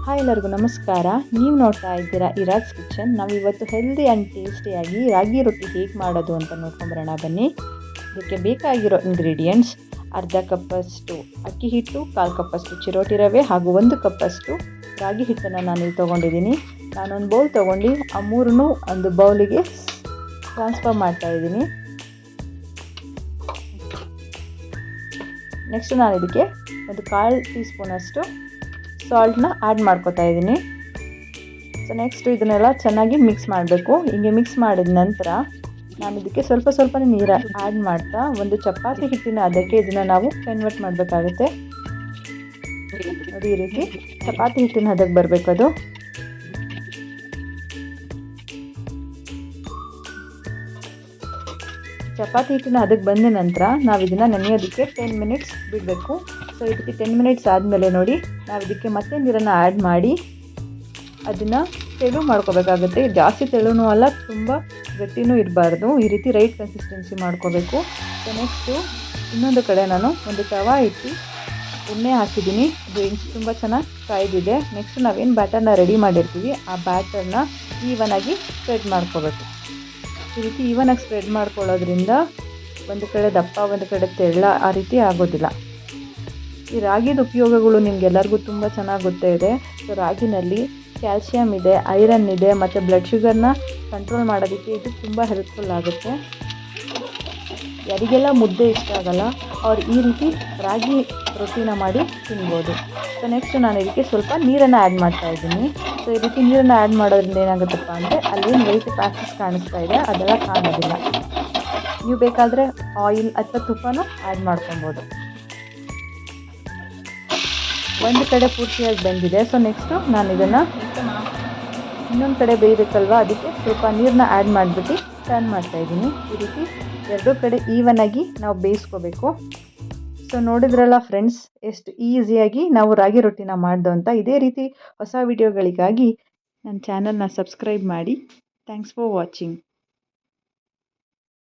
Hi ಎಲ್ಲರಿಗೂ ನಮಸ್ಕಾರ. ನೀವು ನೋಡ್ತಾ ಇದ್ದೀರಾ ಇರಾಜ್ ಕಿಚನ್. ನಾವಿವತ್ತು ಹೆಲ್ದಿ ಆ್ಯಂಡ್ ಟೇಸ್ಟಿಯಾಗಿ ರಾಗಿ ರೊಟ್ಟಿ ಹೇಗೆ ಮಾಡೋದು ಅಂತ ನೋಡ್ಕೊಂಬರೋಣ ಬನ್ನಿ. ಇದಕ್ಕೆ ಬೇಕಾಗಿರೋ ಇಂಗ್ರೀಡಿಯೆಂಟ್ಸ್: ಅರ್ಧ ಕಪ್ಪಷ್ಟು ಅಕ್ಕಿ ಹಿಟ್ಟು, 1/4 ಕಪ್ಪಷ್ಟು ಚಿರೋಟಿ ರವೆ ಹಾಗೂ 1 ಕಪ್ಪಷ್ಟು ರಾಗಿ ಹಿಟ್ಟನ್ನು ನಾನು ತೊಗೊಂಡಿದ್ದೀನಿ. ನಾನೊಂದು ಬೌಲ್ ತೊಗೊಂಡು ಆ ಮೂರನ್ನು ಒಂದು ಬೌಲಿಗೆ ಟ್ರಾನ್ಸ್ಫರ್ ಮಾಡ್ತಾಯಿದ್ದೀನಿ. ನೆಕ್ಸ್ಟ್ ನಾನು ಇದಕ್ಕೆ ಒಂದು 1/4 ಟೀ ಸ್ಪೂನಷ್ಟು ಸಾಲ್ಟ್ನ ಆ್ಯಡ್ ಮಾಡ್ಕೊತಾ ಇದ್ದೀನಿ. ಸೊ ನೆಕ್ಸ್ಟ್ ಇದನ್ನೆಲ್ಲ ಚೆನ್ನಾಗಿ ಮಿಕ್ಸ್ ಮಾಡಬೇಕು. ಹೀಗೆ ಮಿಕ್ಸ್ ಮಾಡಿದ ನಂತರ ನಾನು ಇದಕ್ಕೆ ಸ್ವಲ್ಪ ನೀರು ಆ್ಯಡ್ ಮಾಡ್ತಾ ಒಂದು ಚಪಾತಿ ಹಿಟ್ಟಿನ ಅದಕ್ಕೆ ಇದನ್ನು ನಾವು ಕನ್ವರ್ಟ್ ಮಾಡಬೇಕಾಗುತ್ತೆ. ನೋಡಿ, ಈ ರೀತಿ ಚಪಾತಿ ಹಿಟ್ಟಿನ ಅದಕ್ಕೆ ಬರಬೇಕು. ಅದು ಚಪಾತಿ ಹಿಟ್ಟಿನ ಅದಕ್ಕೆ ಬಂದ ನಂತರ ನಾವು ಇದನ್ನು ನೆನೆಯೋದಕ್ಕೆ 10 ಮಿನಿಟ್ಸ್ ಬಿಡಬೇಕು. ಸೊ ಇದಕ್ಕೆ 10 ಮಿನಿಟ್ಸ್ ಆದಮೇಲೆ ನೋಡಿ, ನಾವು ಇದಕ್ಕೆ ಮತ್ತೆ ನೀರನ್ನು ಆ್ಯಡ್ ಮಾಡಿ ಅದನ್ನು ತೆಳು ಮಾಡ್ಕೋಬೇಕಾಗುತ್ತೆ. ಜಾಸ್ತಿ ತೆಳುನೂ ಅಲ್ಲ, ತುಂಬ ಗಟ್ಟಿನೂ ಇರಬಾರ್ದು. ಈ ರೀತಿ ರೈಟ್ ಕನ್ಸಿಸ್ಟೆನ್ಸಿ ಮಾಡ್ಕೋಬೇಕು. ಸೊ ನೆಕ್ಸ್ಟು ಇನ್ನೊಂದು ಕಡೆ ನಾನು ಒಂದು ತವಾ ಇಟ್ಟು ಎಣ್ಣೆ ಹಾಕಿದ್ದೀನಿ. ಅದು ತುಂಬ ಚೆನ್ನಾಗಿ ಕಾಯ್ದಿದೆ. ನೆಕ್ಸ್ಟ್ ನಾವೇನು ಬ್ಯಾಟರ್ನ ರೆಡಿ ಮಾಡಿರ್ತೀವಿ ಆ ಬ್ಯಾಟರ್ನ ಈವನಾಗಿ ಸ್ಪ್ರೆಡ್ ಮಾಡ್ಕೋಬೇಕು. ಈ ರೀತಿ ಈವನಾಗಿ ಸ್ಪ್ರೆಡ್ ಮಾಡ್ಕೊಳ್ಳೋದ್ರಿಂದ ಒಂದು ಕಡೆ ದಪ್ಪ ಒಂದು ಕಡೆ ತೆಳ್ಳ ಆ ರೀತಿ ಆಗೋದಿಲ್ಲ. ಈ ರಾಗಿದ ಉಪಯೋಗಗಳು ನಿಮಗೆಲ್ಲರಿಗೂ ತುಂಬ ಚೆನ್ನಾಗಿ ಗೊತ್ತೇ ಇದೆ. ಸೊ ರಾಗಿನಲ್ಲಿ ಕ್ಯಾಲ್ಶಿಯಮ್ ಇದೆ, ಐರನ್ ಇದೆ, ಮತ್ತು ಬ್ಲಡ್ ಶುಗರ್ನ ಕಂಟ್ರೋಲ್ ಮಾಡೋದಕ್ಕೆ ಇದು ತುಂಬ ಹೆಲ್ಪ್ಫುಲ್ ಆಗುತ್ತೆ. ಯಾರಿಗೆಲ್ಲ ಮುದ್ದೆ ಇಷ್ಟ ಆಗಲ್ಲ ಅವ್ರು ಈ ರೀತಿ ರಾಗಿ ರೊಟ್ಟಿನ ಮಾಡಿ ತಿನ್ಬೋದು. ಸೊ ನೆಕ್ಸ್ಟ್ ನಾನು ಇದಕ್ಕೆ ಸ್ವಲ್ಪ ನೀರನ್ನು ಆ್ಯಡ್ ಮಾಡ್ತಾ ಇದ್ದೀನಿ. ಸೊ ಈ ರೀತಿ ನೀರನ್ನು ಆ್ಯಡ್ ಮಾಡೋದ್ರಿಂದ ಏನಾಗುತ್ತಪ್ಪ ಅಂದರೆ ಅಲ್ಲೇನು ವೈಟ್ ಪ್ಯಾಚಸ್ ಕಾಣಿಸ್ತಾ ಇದೆ ಅದೆಲ್ಲ ಕಾಣೋದಿಲ್ಲ. ನೀವು ಬೇಕಾದರೆ ಆಯಿಲ್ ಅಥವಾ ತುಪ್ಪನೂ ಆ್ಯಡ್ ಮಾಡ್ಕೊಬೋದು. ಒಂದು ಕಡೆ ಪೂರ್ತಿಯಾಗಿ ಬೆಂದಿದೆ. ಸೊ ನೆಕ್ಸ್ಟು ನಾನು ಇದನ್ನು ಇನ್ನೊಂದು ಕಡೆ ಬೇಯಬೇಕಲ್ವ, ಅದಕ್ಕೆ ಸ್ವಲ್ಪ ನೀರನ್ನ ಆ್ಯಡ್ ಮಾಡಿಬಿಟ್ಟು ಟರ್ನ್ ಮಾಡ್ತಾಯಿದ್ದೀನಿ. ಈ ರೀತಿ ಎರಡೂ ಕಡೆ ಈವನಾಗಿ ನಾವು ಬೇಯಿಸ್ಕೋಬೇಕು. ಸೊ ನೋಡಿದ್ರಲ್ಲ ಫ್ರೆಂಡ್ಸ್, ಎಷ್ಟು ಈಸಿಯಾಗಿ ನಾವು ರಾಗಿ ರೊಟ್ಟಿನ ಮಾಡ್ದು ಅಂತ. ಇದೇ ರೀತಿ ಹೊಸ ವಿಡಿಯೋಗಳಿಗಾಗಿ ನನ್ನ ಚಾನಲ್ನ ಸಬ್ಸ್ಕ್ರೈಬ್ ಮಾಡಿ. Thanks for watching.